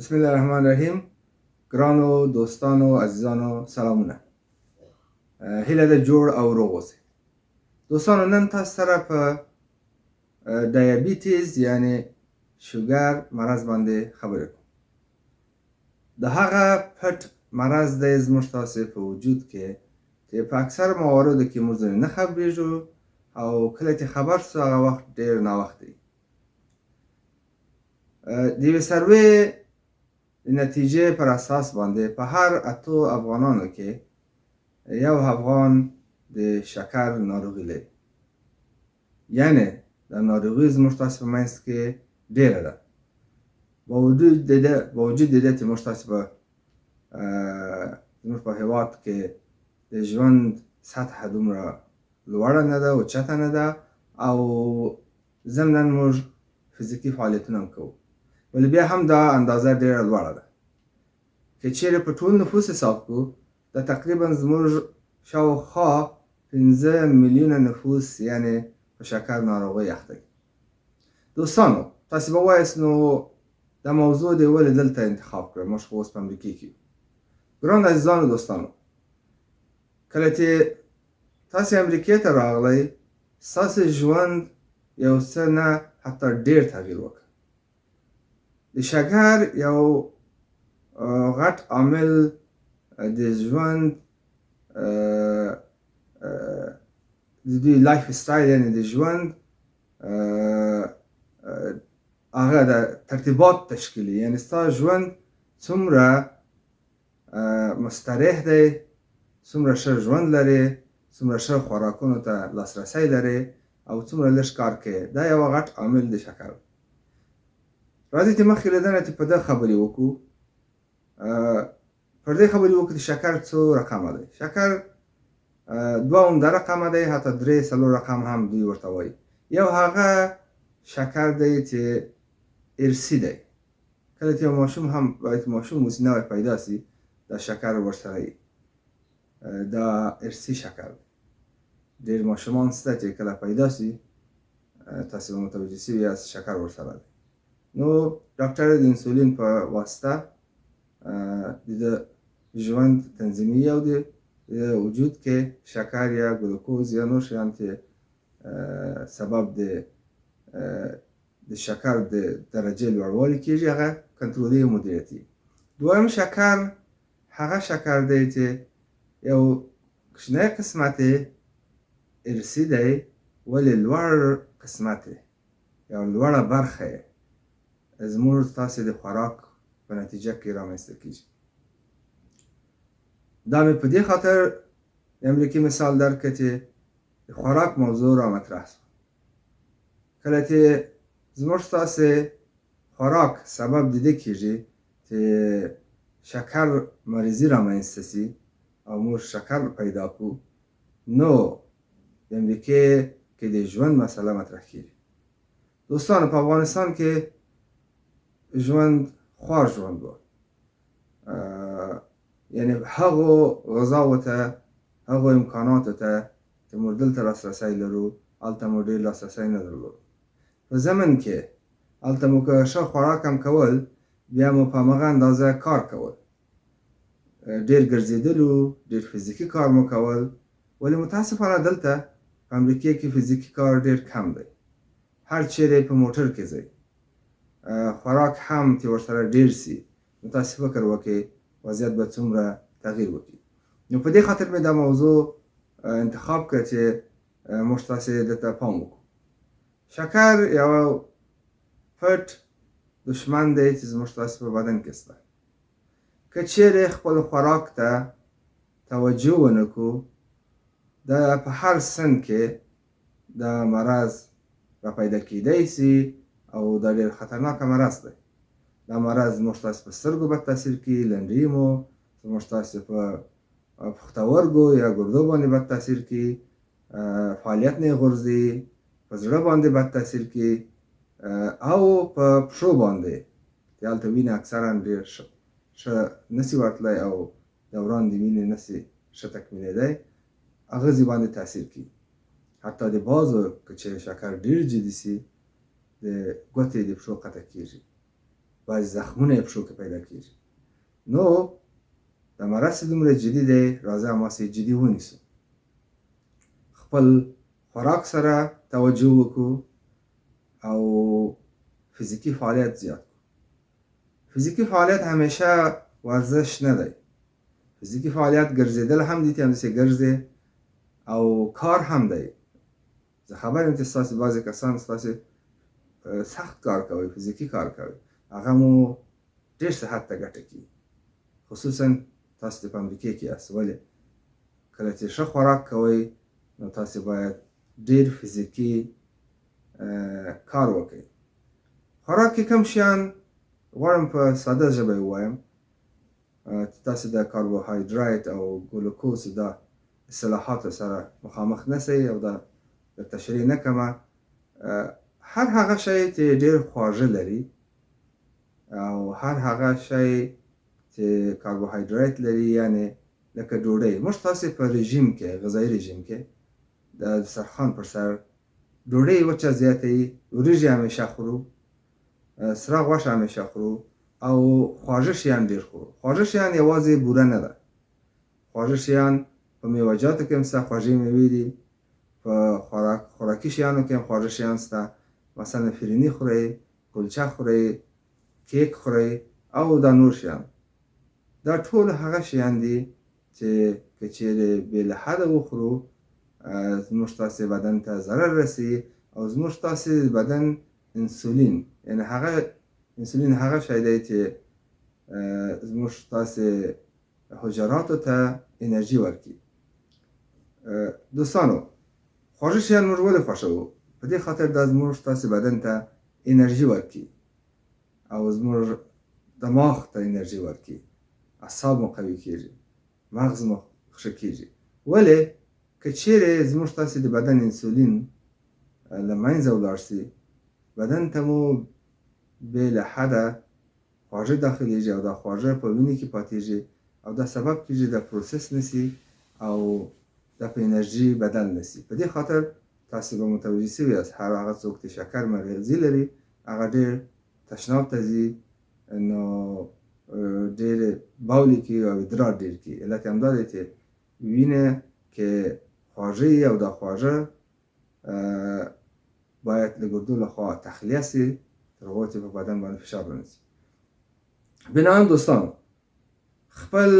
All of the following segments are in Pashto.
بسم الله الرحمن الرحیم. ګرانو دوستانو عزیزانو سلامونه. هیله ده جوړ او روغ اوسئ. دوستانو نن تاسو سره په ډایابیټیز یعنی شوګر مرض باندې خبرې کوم. د هغه پټ مرض دی زموږ تاسې په وجود کې چې په اکثر مواردو کې موږ ځینې نه خبرېږو او کله چې خبر شو هغه وخت ډېر ناوخته وي. د یوې سروې د نتیجې پر اساس باندې په هر 8 افغانانو کې یو افغان د شکر ناروغي لري. یعنی د ناروغي زموږ تاسې په منځ کې ډېره ده. باوجود د دې چې موږ تاسې په زموږ په هېواد کې د ژوند سطحه دومره لوړه نه ده، اوچته نه ده او ضمناً موږ فزیکي فعالیتونه هم کوو، ولی بیا هم دا اندازه ډېره لوړه ده. که چیرې په ټول نفوس حساب کړو دا تقریبا زموږ شاوخوا 15 میلیونه نفوس یعنی په شکر ناروغۍ اخته دي. دوستانو تاسې به وایاست نو دا موضوع دې ولې دلته انتخاب کړه، موږ خو اوس په امریکې کې یو. ګرانو عزیزانو دوستانو، کله چې تاسې امریکې ته راغلی ستاسې ژوند یو څه نه حتی ډېر تغییر وکړ. د شکر یو غټ عامل د ژوند د دوی لایف سټایل یعنی د ژوند هغه د ترتیبات تشکیلي، یعنی ستا ژوند څومره مستریح دی، څومره ښه ژوند لري، څومره ښه خوراکونو ته لاسرسی لري او څومره لږ کار کوي. دا یو غټ عامل د شکر. راځئ چې مخکې له دې نه چې په ده خبرې وکړو پر دې خبرې وکړو چې شکر څو رقمه دی. شکر دوه عمده رقمه دی، حتی 3-4 رقم هم دوی ورته وایي. یو هغه شکر دی چې ارثي دی. کله چې یو ماشوم هم باید ماشوم اوس نوی پیدا سي دا شکر ورسره وي، دا ارثي شکر دی. ډېر ماشومان شته چې کله پیدا سي تاسې به متوجه سوي یاست شکر ورسره دی. نو ډاکټر د انسولین په واسطه د ژوند تنظیموي او د وجود کې شکر یا ګلوکوز یا نور شیان چې سبب د شکر د درجې لوړوالي کېږي هغه کنټرولي او مدیریتي. دویم شکر هغه شکر دی چې یو کوچنی قسمت یې ارثي دی ولې لوړ قسمت یې یو لوړه برخه یې زموږ تاسې د خوراک په نتیجه کې رامنځته کېږي. دا مې په دې خاطر د امریکې مثال درکړه چې د خوراک موضوع را مطرح شوه. کله چې زموږ تاسې خوراک سبب د دې کېږي چې شکر مریضي رامنځته سي او موږ شکر پیدا کړو، نو د امریکې کې د ژوند مسله مطرح کېږي. دوستانو په افغانستان کې ژوند خوار ژوند و، یعنی هغو غذاو ته هغو امکاناتو ته چې موږ دلته لاسرسی لرو هلته مو ډېر لاسرسی نه درلود. په ضمن کې هلته مو که ښه خوراک هم کول بیا مو په همغه اندازه کار کول، ډېر ګرځېدلو، ډېر فزیکي کار مو کول. ولی متاسفانه دلته په امریکې کې فزیکي کار ډېر کم دی. هر چیرې په موټر کې ځئ، خوراک هم چې ورسره ډېر سي نو تاسې فکر وکړئ وضعیت به څومره تغییر وکړي. نو په دې خاطر مې دا موضوع انتخاب کړه چې موږ تاسې دې ته پام وکړو. شکر یو پټ دشمن دی چې زموږ تاسې په بدن کې شته. که چیرې خپل خوراک ته توجه ونه کړو دا په هر سن کې دا مرض را پیدا کېدی سي او دا ډېر خطرناکه مرض دی. دا مرض زموږ تاسې په سترګو بد تاثیر کوي، لنډۍ مو زموږ تاسې په پښتورګو یا ګردو باندې بد تاثیر کوي، فعالیت نه یې غورځوي، په زړه باندې بد تاثیر کوي او په پښو باندې چې هلته وینه اکثرا ډېر ښه نسي ورتلی او دوران د وینې نسي ښه تکمیلېدی، اغزې باندې تاثیر کوي. حتی د بعضو که چې شکر ډېر جدي سي د ګوتې د پښو قطع کېږي. بعضې زخمونه یې پښو کې پیدا کېږي. نو د مرض چې دومره جدي دی، راځه هماسې جدي ونیسو. خپل خوراک سره توجه وکړو او فزیکي فعالیت زیات کړو. فزیکي فعالیت همیشه ورزش نه دی. فزیکي فعالیت ګرځېدل هم دي، ته همداسې ګرځې، او کار هم دی. زه خبر یم چې ستاسې بعضې کسان ستاسې سخت کار کوئ، فزیکي کار کوئ، هغه مو ډېر صحت ته ګټه کوي. خصوصا تاسو چې په امریکې کې یاست. ولې؟ کله چې ښه خوراک کوئ نو تاسې باید ډېر فزیکي کار وکړئ. خوراک کې کوم شیان غواړم په ساده ژبه یې ووایم، چې تاسې د کاربوهایډریټ او ګلوکوز د اصطلاحاتو سره مخامخ نه سئ، او دا د تشریح نه کومه. هر هغه شی چې ډېر خواږه لري او هر هغه شی چې کاربوهایډریټ لري، یعنې لکه ډوډۍ. موږ تاسې په رژیم کې، غذایي رژیم کې د دسترخوان پر سر ډوډۍ وچه زیاته وي، وریژې همیشه خورو، سره غوښه همیشه خورو، او خواږه شیان ډېر خورو. خواږه شیان یوازې بوره نه ده. خواږه شیان په میوه‌جاتو کې هم شته، خوږې میوې دي. په خوراکي شیانو کې هم خواږه شیان شته. مثلا فرني خورئ، کلچه خورئ، کیک خورئ، او دا نور شیان. دا ټول هغه شیان دي چې که چیرې بې له حده وخورو، زموږ ستاسې بدن ته ضرر رسوي، او زموږ ستاسې بدن انسولین، یعنې انسولین هغه شی دی چې زموږ ستاسې حجراتو ته انرژي ورکوي. دوستانو، خواږه شیان موږ ولې خوښوو؟ په دې خاطر دا زموږ ستاسې بدن ته انرژي ورکوي، او زموږ دماغ ته انرژي ورکوي، اعصاب مو قوي کېږي، مغز مو ښه کېږي. ولې؟ که چیرې زموږ ستاسې د بدن انسولین له منځه ولاړ شي، بدن ته مو بې له حده خواږه داخلېږي، او دا خواږه په وینې کې پاتېږي، او دا سبب کېږي دا پروسس نشي او دا په انرژي بدل نشي. په دې خاطر تاسې به متوجه شوي یاست، هر هغه څوک چې شکر مرضي لري، هغه ډېر تشناب ته ځي، نو ډېر باول یې کوي او ادرار ډېر کوي. علت یې همدا دی چې وینه کې خواږه وي، او دا خواږه باید له ګردو لخوا تخلیه شي تر هغو چې په بدن باندې فشار ونیسي. بنابراین دوستانو، خپل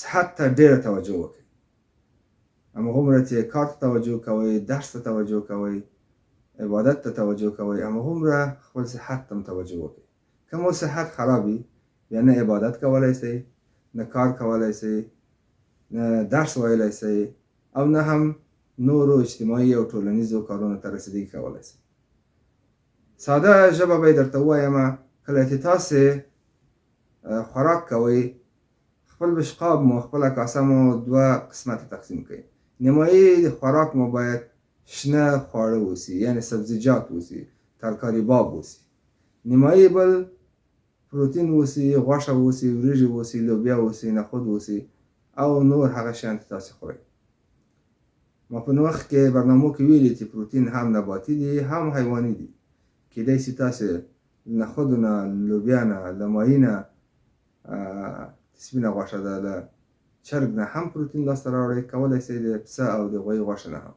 صحت ته ډېره توجه وکړئ. هماغومره چې کار ته توجه کوئ، درس ته توجه کوئ، عبادت ته توجه کوئ، هماغومره خپل صحت ته هم توجه وکړئ. که مو صحت خراب وي، بیا نه عبادت کولی شئ، نه کار کولی شئ، نه درس ویلی شئ، او نه هم نورو اجتماعي او ټولنیزو کارونو ته رسیدګي کولی شئ. ساده ژبه به یې درته ووایمه، کله چې تاسې خوراک کوئ، خپل بشقاب مو، خپله کاسه مو دوه قسمته تقسیم کړئ. نیمایي خوراک مو باید شنه خواړه اوسي، یعنې سبزیجات اوسي، ترکاري باب اوسي. نیمایي بل پروتین اوسي، غوښه اوسي، وریژې اوسي، لوبیا اوسي، نخود اوسي، او نور هغه شیان چې تاسې خورئ. ما په وخت کې برنامو کې ویلي چې پروتین هم نباتي دي هم حیواني دي. کیدای شي تاسې له نخودو نه، لوبیا نه، له ماهي نه، سپینه غوښه ده، له چرګ نه هم پروتین لاسته راوړئ. کولی شئ د پسه او د غویي غوښه نه هم.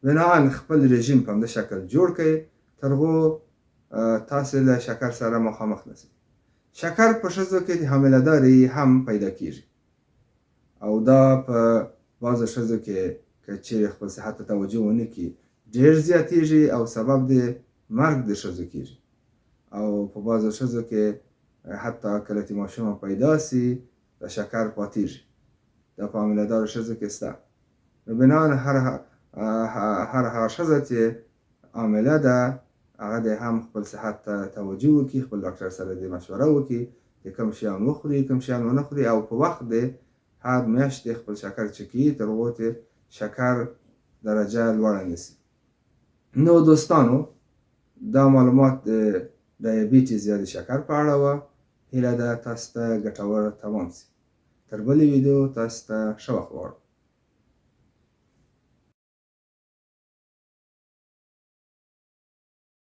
بناهن خپل رژیم په همده شکل جوړ کړئ تر هغو تاسې له شکر سره مخامخ نه شئ. شکر په ښځو کې د حامله داري هم پیدا کېږي، او دا په بعضو ښځو کې که چیرې خپل صحت ته توجه ونه کړي ډېر زیاتېږي، او سبب د مرګ د ښځو کېږي. او په بعضو ښځو کې حتی کله چې ماشومه پیدا شي د شکر پاتېږي. دا په حامله دارو ښځو کې شته. نو بناً هر هغه ښځه چې حامله ده، هغه دې هم خپل صحت ته توجه وکړي، خپل ډاکټر سره دې مشوره وکړي چې کوم شیان وخوري، کوم شیان ونه خوري، او په وخت دې هر میاشت دې خپل شکر چک کړي تر هغو چې شکر درجه لوړه نه شي. نو دوستانو، دا معلومات د ډایبیټیز یا د شکر په اړه وه. هیله ده تاسو ته ګټور تمام شي. تر بلې ویډیو تاسو ته ښه وخت غواړم.